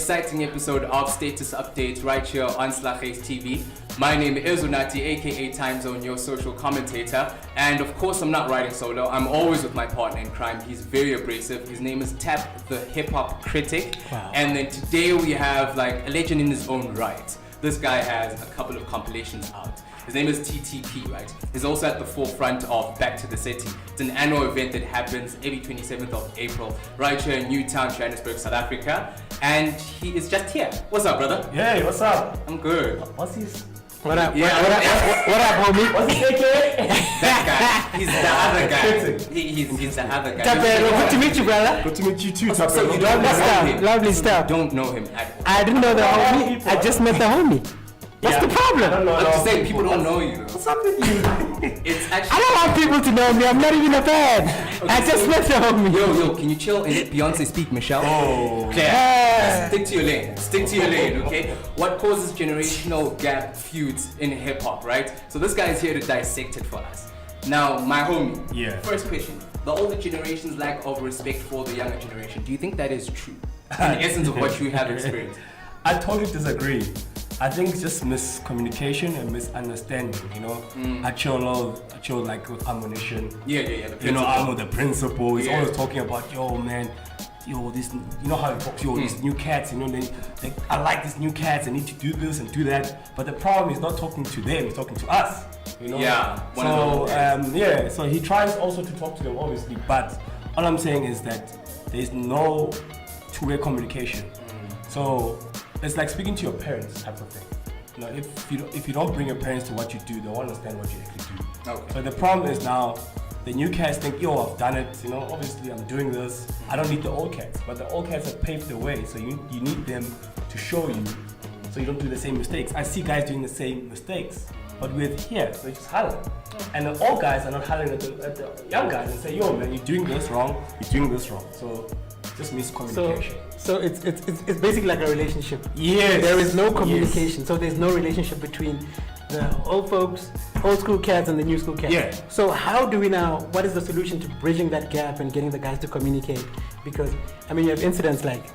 exciting episode of Status Update right here on Slaghuis TV. My name is Unati, aka TimeZone, your social commentator. And of course, I'm not riding solo. I'm always with my partner in crime. He's very abrasive. His name is Thap, the hip-hop critic. Wow. And then today we have like a legend in his own right. This guy has a couple of compilations out. His name is TTP, right? He's also at the forefront of Back to the City. It's an annual event that happens every 27th of April, right here in Newtown, Johannesburg, South Africa. And he is just here. What's up, brother? Hey, what's up? I'm good. What's his? What up? Yeah, What up, homie? What's his AKA? That guy. He's the other guy. He's the other guy. Good to meet you, brother. Good to meet you too, So you don't Lovely know stuff. him. Lovely You stuff. don't know him at all. I didn't know the homie. I just met the homie. What's the I problem? don't know. I'm just saying, people don't know you. What's up with you? It's I actually. don't want people to know me. I'm not even a fan. I just met the homie. Yo, can you chill and let Beyonce speak, Michelle? Oh. Okay. Yeah. Stick to your lane. Stick to your lane, okay? What causes generational gap feuds in hip hop, right? So this guy is here to dissect it for us. Now, my homie. Yeah. First question: the older generation's lack of respect for the younger generation. Do you think that is true? In the essence of what you have experienced. I totally disagree. I think it's just miscommunication and misunderstanding, you know. I chill like with ammunition. Yeah. You know, I'm with the principal. He's Yeah. always talking about, yo, man, this, you know how he talks, these new cats, you know, I like these new cats, I need to do this and do that. But the problem is not talking to them, he's talking to us, you know. Yeah. So he tries also to talk to them, obviously, but all I'm saying is that there's no two-way communication. So it's like speaking to your parents type of thing. You know, if you don't bring your parents to what you do, they won't understand what you actually do. Okay. So the problem is now the new cats think, yo, I've done it, you know, obviously I'm doing this. I don't need the old cats, but the old cats have paved the way, so you need them to show you so you don't do the same mistakes. I see guys doing the same mistakes, but we're here, so they just holler. And the old guys are not hollering at the young guys and say, yo, man, you're doing this wrong, So just miscommunication. So it's basically like a relationship. Yes. There is no communication. So there's no relationship between the old folks, old school cats, and the new school cats. Yeah. So how do we now? What is the solution to bridging that gap and getting the guys to communicate? Because I mean, you have incidents like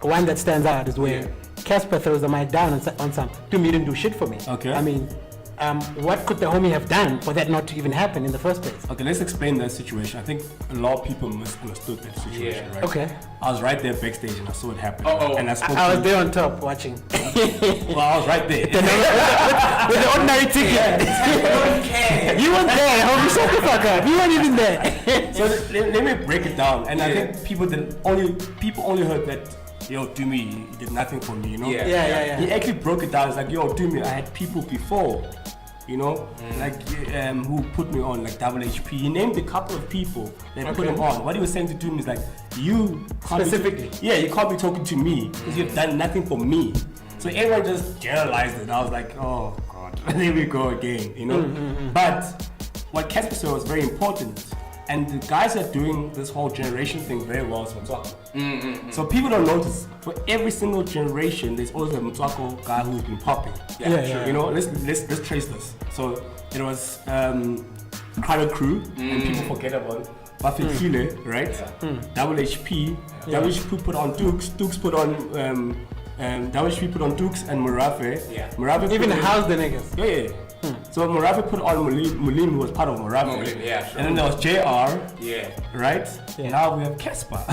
one that stands out is where Casper throws the mic down on some. Dude, you didn't do shit for me. Okay. I mean, what could the homie have done for that not to even happen in the first place? Okay, let's explain that situation. I think a lot of people misunderstood that situation, right? Okay. I was right there backstage and I saw it happen. Uh-oh. And I spoke I to was there on top watching. Well, I was right there. With the ordinary ticket. You weren't there, homie. Shut the fuck up. You weren't even there. So let me break it down. And I think people only heard that, yo, Dumi, he did nothing for me, you know? Yeah. He actually broke it down. It's like, yo, Dumi, I had people before, you know, like who put me on, like Double HP. He named a couple of people that put him on. What he was saying to Dumi is like, you can't Specifically. you can't be talking to me because you've done nothing for me. So everyone just generalized it. And I was like, oh God, there we go again, you know? But what Casper said was very important. And the guys are doing this whole generation thing very well as Motswako. So people don't notice. For every single generation, there's always a Motswako guy who's been popping. Yeah. You know, let's trace this. So it was Crowded Crew, and people forget about Buffett Hile, right? Double HP. Double HP put on Dukes. Dukes put on Double HP put on Dukes and Murafe. Murafe Even put house the niggas. Yeah. So Murafe put on Mulim, who was part of Murafe. Mulim, yeah, sure. And then there was JR. Yeah. Right? Yeah. Now we have Casper.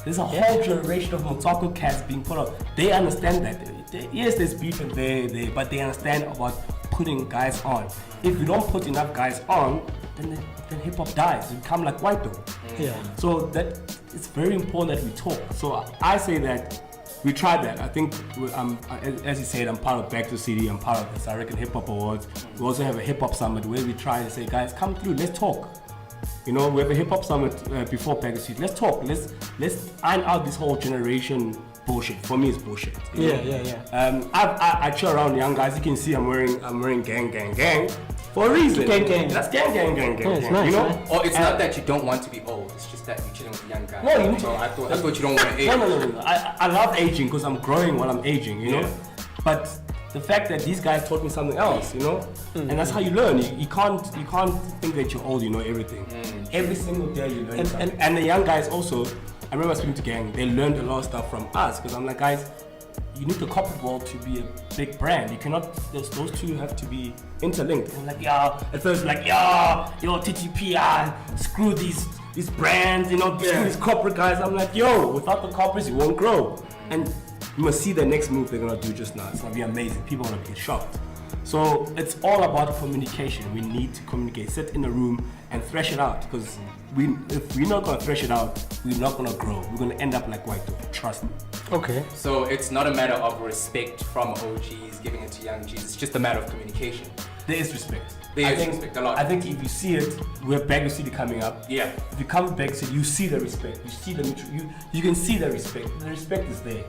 There's a whole generation of Motswako cats being put on. They understand that. Yes, there's beef and there, but they understand about putting guys on. If you don't put enough guys on, then hip hop dies. It become like white though. Yeah. So that it's very important that we talk. So I say that we tried that. I think, as you said, I'm part of Back to the City. I'm part of the South African Hip Hop Awards. We also have a hip hop summit where we try to say, guys, come through. Let's talk. You know, we have a hip hop summit before Back to the City. Let's talk. Let's iron out this whole generation bullshit. For me, it's bullshit. Yeah. I chill around young guys. You can see I'm wearing gang for a reason. Gang. That's gang. it's nice, you know? right? Or it's not that you don't want to be old. It's just that you're chilling with young guys. No, you need so I thought you don't want to age. No. I love aging because I'm growing while I'm aging, you know? But the fact that these guys taught me something else, you know? And that's how you learn. You can't think that you're old, you know everything. Every single day you learn something. And the young guys also, I remember speaking to gang, they learned a lot of stuff from us, because I'm like, guys, you need the corporate world to be a big brand. You cannot, those two have to be interlinked. And like, yeah, at first like, yeah, yo, TTP, screw these brands, screw these corporate guys. I'm like, yo, without the corporates, you won't grow. And you must see the next move they're gonna do just now. It's gonna be amazing. People are gonna get shocked. So it's all about communication. We need to communicate, sit in a room and thresh it out, because if we're not gonna thresh it out, we're not gonna grow. We're gonna end up like White Dog, trust me. Okay. So it's not a matter of respect from OGs giving it to young Gs, it's just a matter of communication. There is respect. There is respect, a lot. I think if you see it, we're back to City coming up. Yeah. If you come back to you see the respect. You see you can see the respect. The respect is there.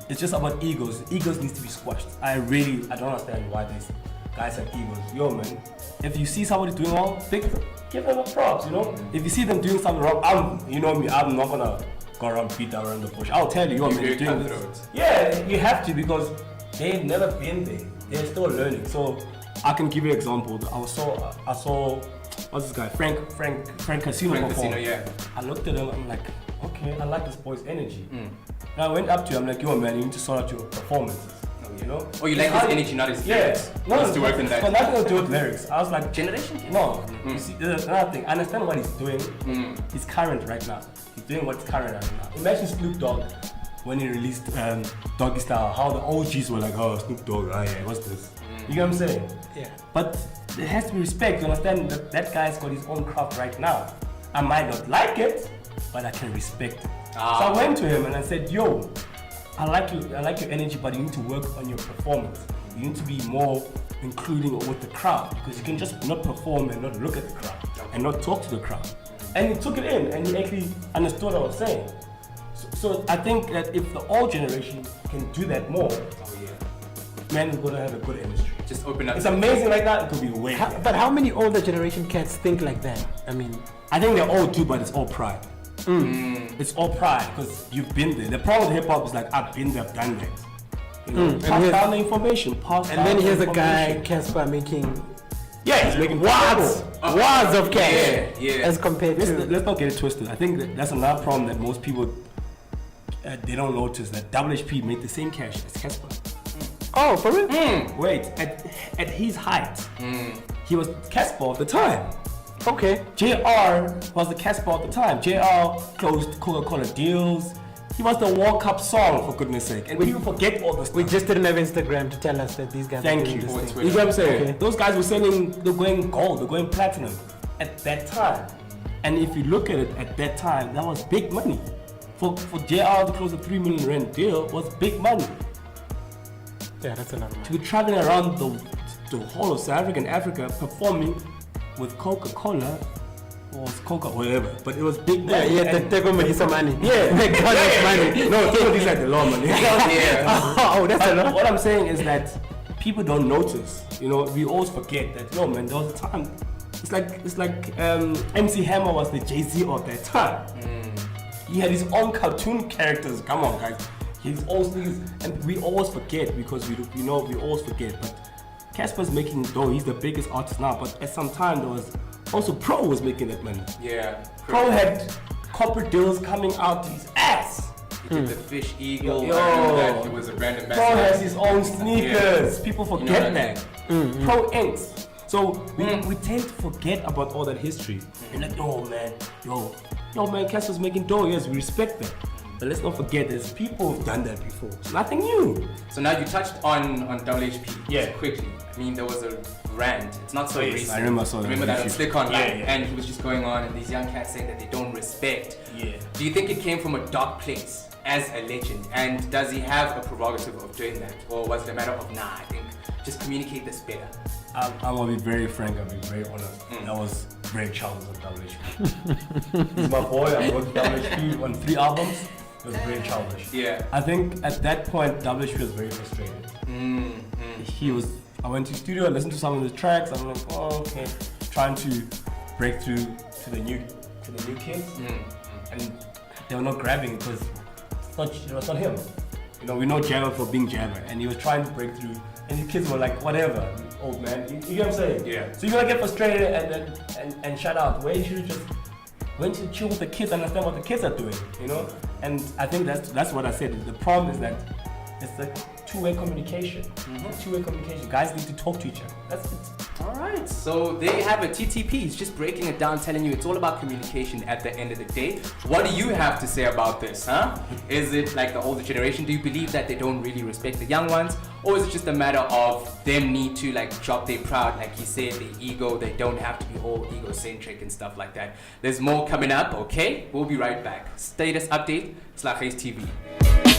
It's just about egos. Egos needs to be squashed. I don't understand why these guys have egos. Yo man, if you see somebody doing wrong, give them a props, If you see them doing something wrong, I'm not gonna go around beat around the bush. I'll tell you, yo man, you're doing this. Yeah, you have to, because they've never been there. They're still learning. So I can give you an example. I saw what's this guy? Frank Casino perform. Yeah. I looked at him, I'm like, okay, I like this boy's energy. And I went up to him, I'm like, yo man, you need to sort out your performances. Oh, you like his energy, not his lyrics. No, to work in that. Got nothing to do with lyrics. I was like, generation? No. You see, there's another thing. I understand what he's doing. He's current right now. He's doing what's current right now. Imagine Snoop Dogg when he released Doggy Style, how the OGs were like, oh, Snoop Dogg, yeah, what's this? You get what I'm saying? Yeah. But there has to be respect. You understand that guy's got his own craft right now. I might not like it, but I can respect it. So I went to him and I said, yo, I like your energy, but you need to work on your performance. You need to be more including with the crowd, because you can just not perform and not look at the crowd and not talk to the crowd. And he took it in and he actually understood what I was saying. So I think that if the old generation can do that more, man, we're gonna have a good industry. Just open up. It's amazing like that. It could be way. But how many older generation cats think like that? I mean, I think they're all too, but it's all pride. It's all pride, because you've been there. The problem with hip hop is like, I've been there, I've done that. Pass down the information. And then here's a guy, Casper, making. Yeah, he's making wads of cash. Yeah. As compared to. Let's not get it twisted. I think that's another problem that most people they don't notice, that WHP made the same cash as Casper. Oh, for real? Wait, at his height, he was Casper at the time. Okay. JR was the Casper at the time. JR closed Coca-Cola deals. He was the World Cup song, for goodness sake. And people forget all this stuff. We just didn't have Instagram to tell us that these guys Thank were doing you. this thing. You get what I'm saying? Okay. Those guys were they're going gold, they're going platinum at that time. And if you look at it at that time, that was big money. For JR to close a 3 million rand deal was big money. Yeah, that's a lot of money. To be traveling around the whole of South Africa performing with Coca-Cola, or Coca, whatever, but it was big money. Yeah, take home some money. Yeah, they got money. No, these like the law money. Oh, that's a lot. What I'm saying is that people don't notice. We always forget that. No, man, there was a time. It's like MC Hammer was the Jay-Z of that time. He had his own cartoon characters. Come on, guys. He's always, and we always forget, because we always forget. But Casper's making dough. He's the biggest artist now. But at some time there was also Pro was making that money. Yeah. Pro had corporate deals coming out his ass. He did the Fish Eagle. That he was a brand ambassador. Pro has his own sneakers. People forget that. Pro inks. So we tend to forget about all that history. And like, yo man, Casper's making dough. Yes, we respect that. But let's not forget, there's people who've done that before. It's nothing new. So now you touched on WHP. Yeah. Quickly. I mean, there was a rant. It's not so recent. I remember I saw that. Remember that on Slick Online? Yeah. And he was just going on, and these young cats saying that they don't respect. Yeah. Do you think it came from a dark place as a legend? And does he have a prerogative of doing that? Or was it a matter of, I think just communicate this better? I'm gonna be very frank, I'll be very honest. That was very childish of WHP. He's my boy, I worked with WHP on 3 albums. It was very childish. Yeah. I think at that point, WHP was very frustrated. I went to the studio, I listened to some of the tracks, I'm like, oh, okay. Trying to break through to the new kids. And they were not grabbing it because it was not him. We know Jabba for being Jabba, and he was trying to break through, and the kids were like, whatever, old man. You get what I'm saying? Yeah. So you're gonna get frustrated and shut out. Where you should just when to chill with the kids, understand what the kids are doing, you know. And I think that's what I said. The problem is that it's a two-way communication. Two-way communication. Guys need to talk to each other. That's it. All right, so there you have it. TTP is just breaking it down, telling you it's all about communication at the end of the day. What do you have to say about this, huh? Is it like the older generation? Do you believe that they don't really respect the young ones? Or is it just a matter of them need to like drop their pride, like you said, the ego, they don't have to be all egocentric and stuff like that. There's more coming up, okay? We'll be right back. Status update, Slaghuis TV.